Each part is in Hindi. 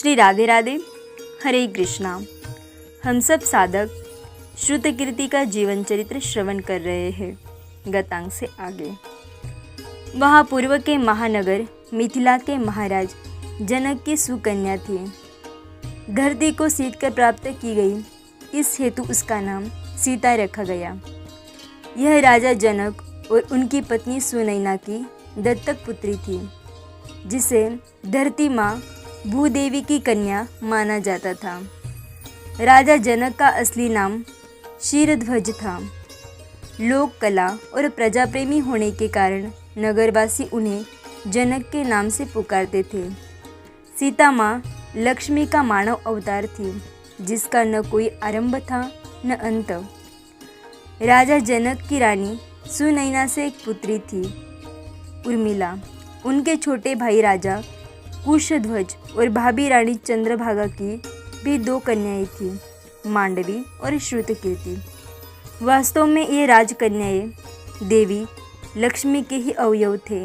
श्री राधे राधे, हरे कृष्णा। हम सब साधक श्रुतकीर्ति का जीवन चरित्र श्रवण कर रहे हैं। गतांग से आगे वहाँ पूर्व के महानगर मिथिला के महाराज जनक की सुकन्या थी। धरती को सीत कर प्राप्त की गई, इस हेतु उसका नाम सीता रखा गया। यह राजा जनक और उनकी पत्नी सुनैना की दत्तक पुत्री थी, जिसे धरती माँ भूदेवी की कन्या माना जाता था। राजा जनक का असली नाम क्षीरध्वज था। लोक कला और प्रजाप्रेमी होने के कारण नगरवासी उन्हें जनक के नाम से पुकारते थे। सीता माँ लक्ष्मी का मानव अवतार थी, जिसका न कोई आरंभ था न अंत। राजा जनक की रानी सुनैना से एक पुत्री थी, उर्मिला। उनके छोटे भाई राजा कुशध्वज और भाभी रानी चंद्रभागा की भी दो कन्याएं थीं, मांडवी और श्रुतकीर्ति। वास्तव में ये राजकन्याएं देवी लक्ष्मी के ही अवयव थे।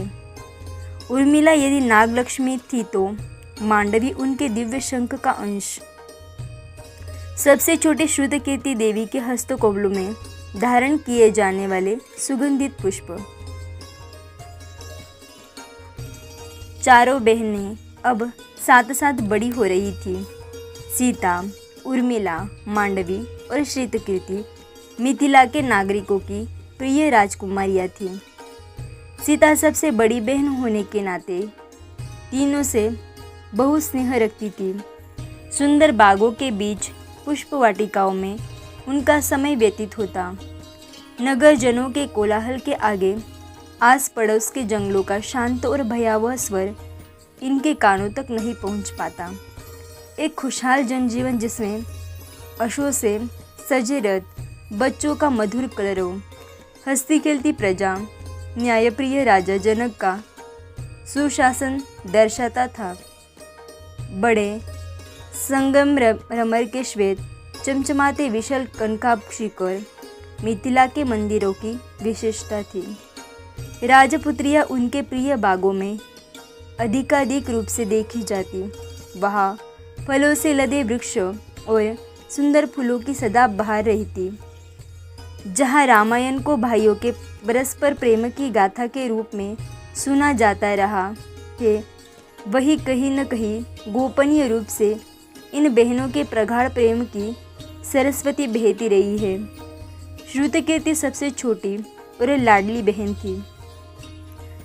उर्मिला यदि नागलक्ष्मी थी तो मांडवी उनके दिव्य शंख का अंश। सबसे छोटे श्रुतकीर्ति देवी के हस्तकमलों में धारण किए जाने वाले सुगंधित पुष्प। चारों बहनें अब साथ साथ बड़ी हो रही थी। सीता, उर्मिला, मांडवी और श्रुतकीर्ति मिथिला के नागरिकों की प्रिय राजकुमारियाँ थीं। सीता सबसे बड़ी बहन होने के नाते तीनों से बहुत स्नेह रखती थी। सुंदर बागों के बीच पुष्प वाटिकाओं में उनका समय व्यतीत होता। नगर जनों के कोलाहल के आगे आस पड़ोस के जंगलों का शांत और भयावह स्वर इनके कानों तक नहीं पहुंच पाता। एक खुशहाल जनजीवन जिसमें अश्वों से सजे रथ, बच्चों का मधुर कलरव, हंसती खेलती प्रजा, न्यायप्रिय राजा जनक का सुशासन दर्शाता था। बड़े संगमरमर के श्वेत चमचमाते विशाल कनकाभ शिखर मिथिला के मंदिरों की विशेषता थी। राजपुत्रियां उनके प्रिय बागों में अधिकाधिक रूप से देखी जाती। वहाँ फलों से लदे वृक्ष और सुंदर फूलों की सदा बहार रहती। जहाँ रामायण को भाइयों के परस्पर प्रेम की गाथा के रूप में सुना जाता रहा है, वही कहीं न कहीं गोपनीय रूप से इन बहनों के प्रगाढ़ प्रेम की सरस्वती बहती रही है। श्रुतकीर्ति सबसे छोटी और लाडली बहन थी।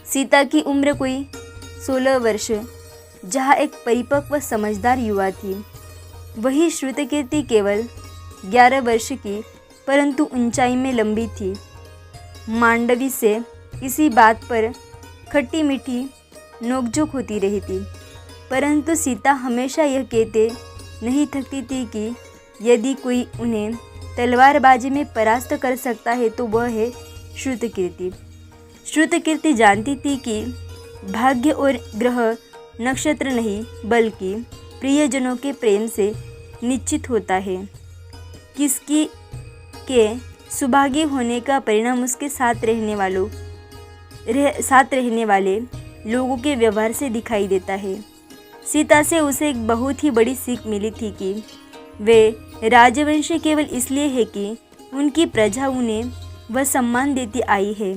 सीता की उम्र कोई 16 वर्ष, जहाँ एक परिपक्व समझदार युवा थी, वही श्रुतकीर्ति केवल 11 वर्ष की, परंतु ऊंचाई में लंबी थी। मांडवी से इसी बात पर खट्टी मीठी नोकझोंक होती रही थी, परंतु सीता हमेशा यह कहते नहीं थकती थी कि यदि कोई उन्हें तलवारबाजी में परास्त कर सकता है तो वह है श्रुतकीर्ति। श्रुतकीर्ति जानती थी कि भाग्य और ग्रह नक्षत्र नहीं, बल्कि प्रियजनों के प्रेम से निश्चित होता है। किसकी के सुभागी होने का परिणाम उसके साथ रहने वाले लोगों के व्यवहार से दिखाई देता है। सीता से उसे एक बहुत ही बड़ी सीख मिली थी कि वे राजवंशी केवल इसलिए है कि उनकी प्रजा उन्हें वह सम्मान देती आई है।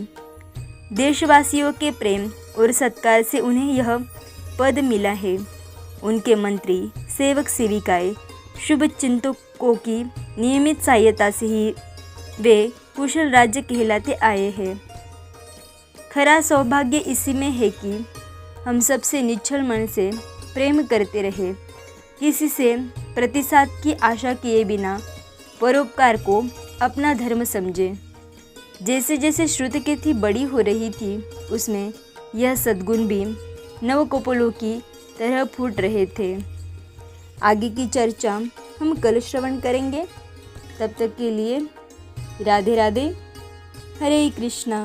देशवासियों के प्रेम और सत्कार से उन्हें यह पद मिला है। उनके मंत्री, सेवक सेविकाएं, शुभ चिंतकों की नियमित सहायता से ही वे कुशल राज्य कहलाते आए हैं। खरा सौभाग्य इसी में है कि हम सबसे निश्चल मन से प्रेम करते रहे, किसी से प्रतिसाद की आशा किए बिना परोपकार को अपना धर्म समझे। जैसे जैसे श्रुतकीर्ति बड़ी हो रही थी, उसमें यह सद्गुण भी नवकपोलों की तरह फूट रहे थे। आगे की चर्चा हम कल श्रवण करेंगे। तब तक के लिए राधे राधे, हरे कृष्णा।